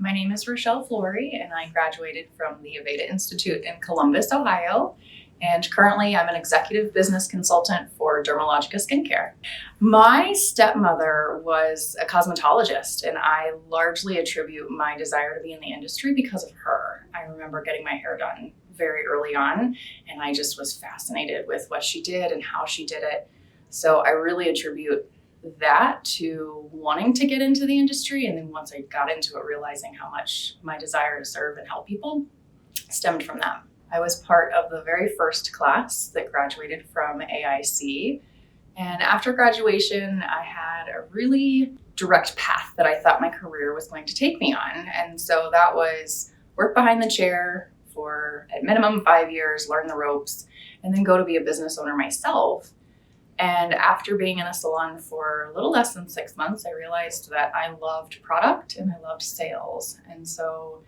My name is Rochelle Flory, and I graduated from the Aveda Institute in Columbus, Ohio. And currently, I'm an executive business consultant for Dermalogica skincare. My stepmother was a cosmetologist, and I largely attribute my desire to be in the industry because of her. I remember getting my hair done very early on, and I just was fascinated with what she did and how she did it. So I really attribute that to wanting to get into the industry, and then once I got into it, realizing how much my desire to serve and help people stemmed from that. I was part of the very first class that graduated from AIC, and after graduation I had a really direct path that I thought my career was going to take me on, and so that was work behind the chair for at minimum 5 years, learn the ropes, and then go to be a business owner myself. And after being in a salon for a little less than 6 months, I realized that I loved product and I loved sales. And so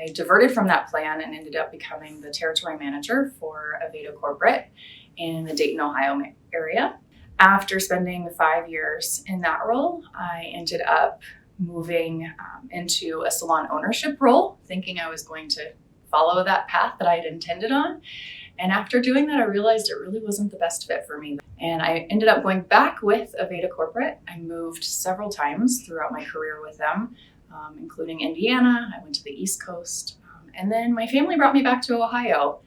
I diverted from that plan and ended up becoming the territory manager for Aveda Corporate in the Dayton, Ohio area. After spending 5 years in that role, I ended up moving into a salon ownership role, thinking I was going to follow that path that I had intended on. And after doing that, I realized it really wasn't the best fit for me. And I ended up going back with Aveda Corporate. I moved several times throughout my career with them, including Indiana. I went to the East Coast. And then my family brought me back to Ohio.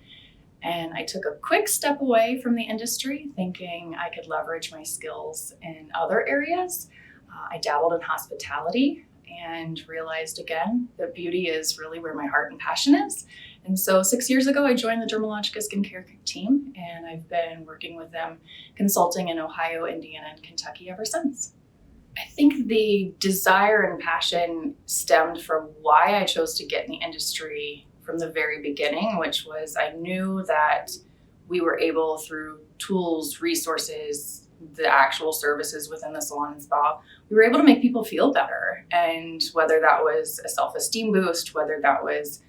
And I took a quick step away from the industry, thinking I could leverage my skills in other areas. I dabbled in hospitality and realized again that beauty is really where my heart and passion is. And so 6 years ago, I joined the Dermalogica skincare team, and I've been working with them, consulting in Ohio, Indiana, and Kentucky ever since. I think the desire and passion stemmed from why I chose to get in the industry from the very beginning, which was I knew that we were able, through tools, resources, the actual services within the salon and spa, we were able to make people feel better. And whether that was a self-esteem boost, whether that was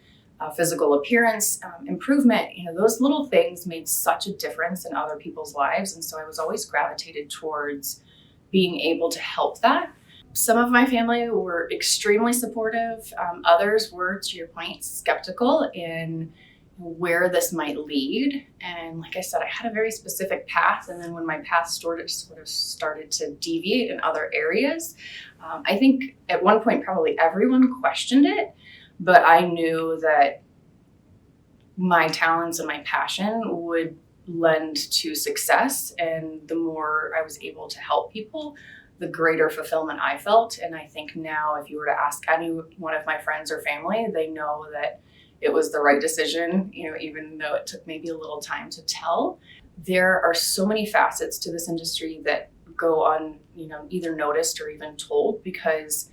physical appearance improvement, those little things made such a difference in other people's lives. And so I was always gravitated towards being able to help that. Some of my family were extremely supportive. Others were, to your point, skeptical in where this might lead. And like I said, I had a very specific path. And then when my path sort of started to deviate in other areas, I think at one point probably everyone questioned it. But I knew that my talents and my passion would lend to success. And the more I was able to help people, the greater fulfillment I felt. And I think now if you were to ask any one of my friends or family, they know that it was the right decision, even though it took maybe a little time to tell. There are so many facets to this industry that go on, either noticed or even told, because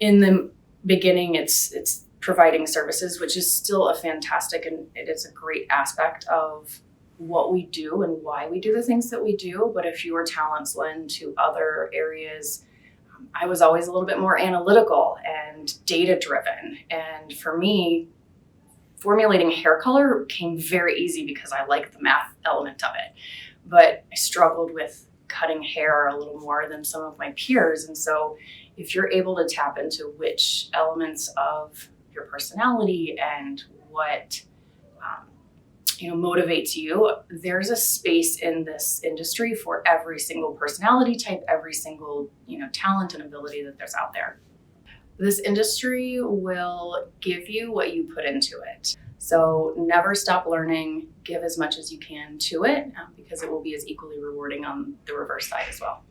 in the beginning, it's providing services, which is still a fantastic and it is a great aspect of what we do and why we do the things that we do. But if your talents lend to other areas, I was always a little bit more analytical and data driven. And for me, formulating hair color came very easy because I like the math element of it. But I struggled with cutting hair a little more than some of my peers. And so if you're able to tap into which elements of your personality and what motivates you, there's a space in this industry for every single personality type, every single talent and ability that there's out there. This industry will give you what you put into it. So never stop learning, give as much as you can to it, because it will be as equally rewarding on the reverse side as well.